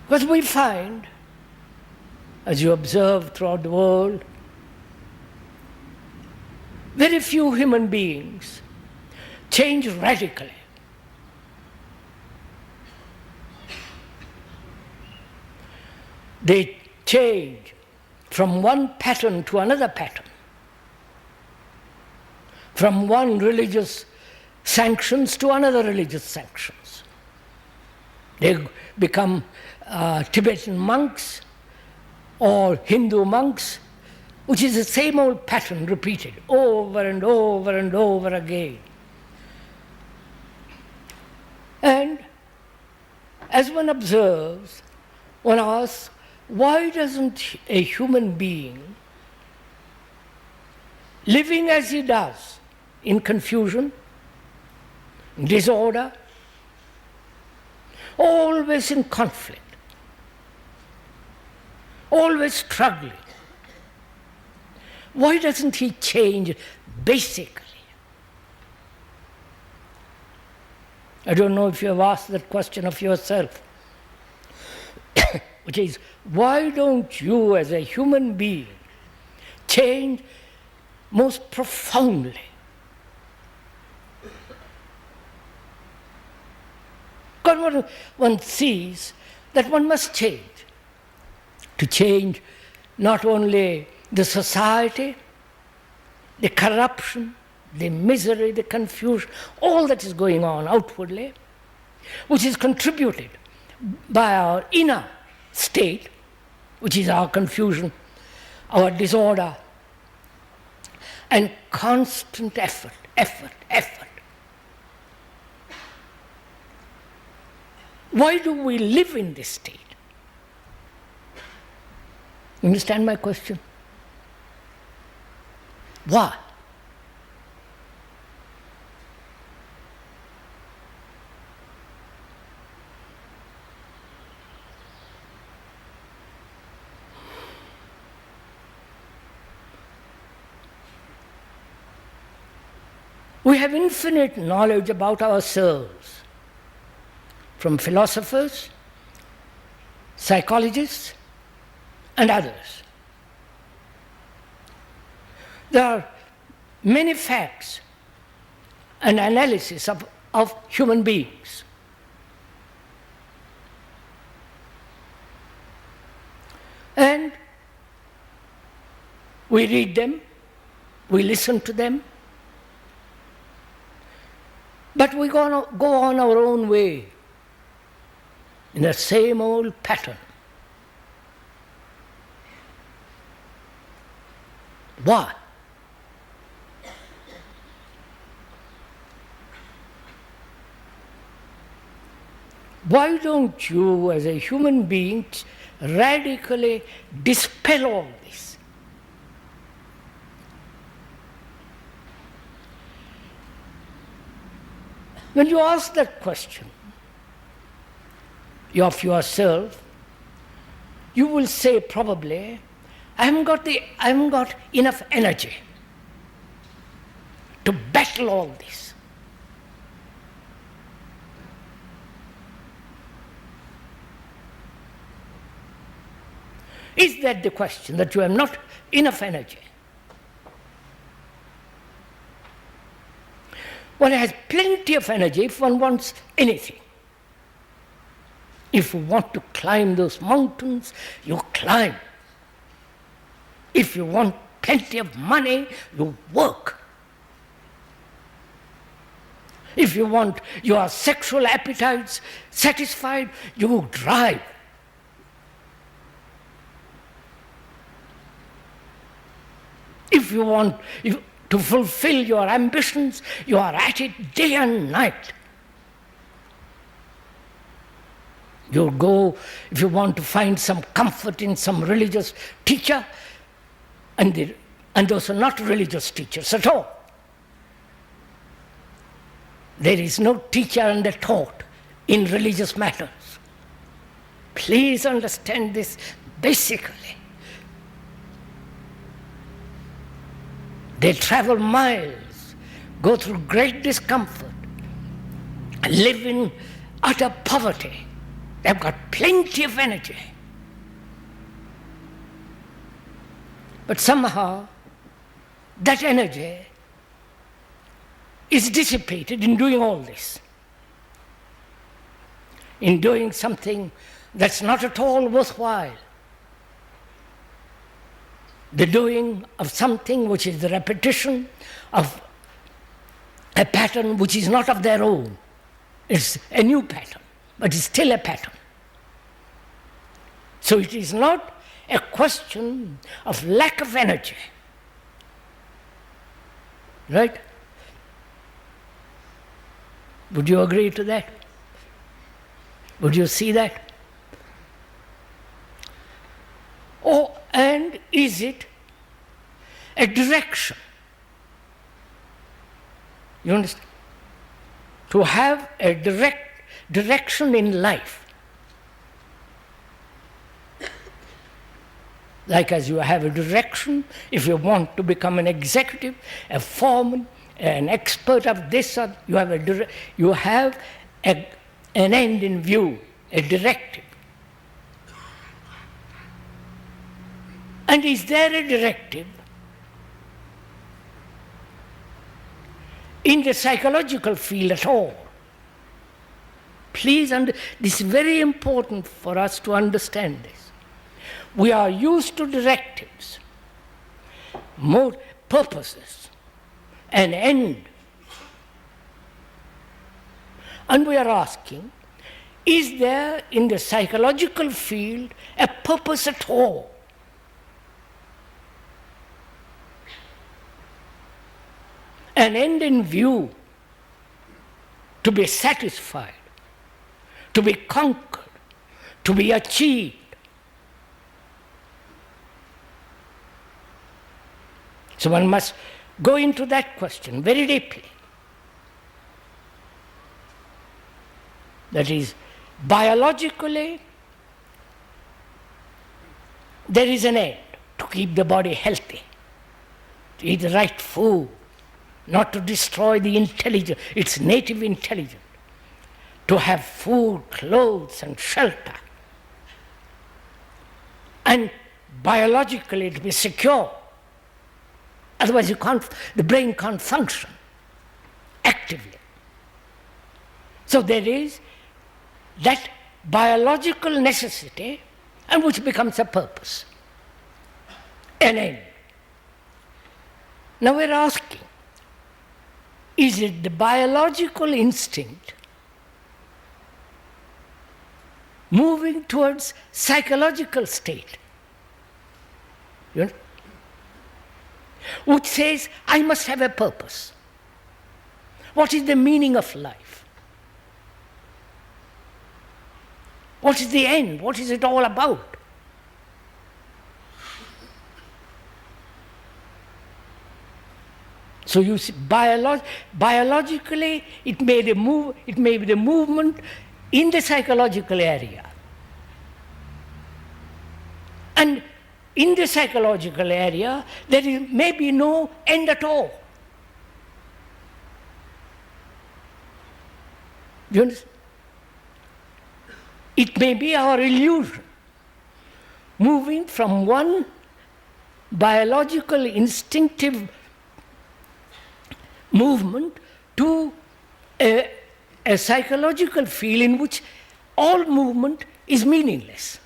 Because we find, as you observe throughout the world, very few human beings change radically. They change from one pattern to another pattern, from one religious sanctions to another religious sanctions. They become Tibetan monks or Hindu monks, which is the same old pattern repeated over and over and over again. And as one observes, one asks, why doesn't a human being, living as he does, in confusion, disorder, always in conflict, always struggling, why doesn't he change basically? I don't know if you have asked that question of yourself, which is, why don't you as a human being change most profoundly? Because one sees that one must change. To change not only the society, the corruption, the misery, the confusion, all that is going on outwardly, which is contributed by our inner state, which is our confusion, our disorder, and constant effort. Why do we live in this state? You understand my question? Why? We have infinite knowledge about ourselves from philosophers, psychologists, and others. There are many facts and analysis of human beings. And we read them, we listen to them, but we go on our own way in the same old pattern. Why? Why don't you, as a human being, radically dispel all this? When you ask that question of yourself, you will say probably, I haven't got enough energy to battle all this. Is that the question, that you have not enough energy? One has plenty of energy if one wants anything. If you want to climb those mountains, you climb. If you want plenty of money, you work. If you want your sexual appetites satisfied, you drive. If you want to fulfill your ambitions, you are at it day and night. You go, if you want to find some comfort in some religious teacher, and those are not religious teachers at all. There is no teacher and a taught in religious matters. Please understand this basically. They travel miles, go through great discomfort, live in utter poverty, They've got plenty of energy. But somehow that energy is dissipated in doing all this, in doing something that's not at all worthwhile, the doing of something which is the repetition of a pattern which is not of their own. It's a new pattern, but it's still a pattern. So it is not a question of lack of energy, right? Would you agree to that? Would you see that? Oh, and is it a direction? You understand? To have a direct direction in life. Like as you have a direction, if you want to become an executive, a foreman, an expert of this, or you have an end in view, a directive. And is there a directive in the psychological field at all? Please, this is very important for us to understand this. We are used to directives, more purposes, an end. And we are asking, is there in the psychological field a purpose at all? An end in view, to be satisfied, to be conquered, to be achieved. So one must go into that question very deeply. That is, biologically, there is an end to keep the body healthy, to eat the right food, not to destroy the intelligence, its native intelligence, to have food, clothes, and shelter, and biologically to be secure. Otherwise the brain can't function actively. So there is that biological necessity, and which becomes a purpose, an end. Now we're asking, is it the biological instinct moving towards psychological state, you know, which says, I must have a purpose. What is the meaning of life? What is the end? What is it all about? So you see, biologically, it may be the movement in the psychological area. And in the psychological area, there may be no end at all. You understand? It may be our illusion, moving from one biological instinctive movement to a psychological field in which all movement is meaningless.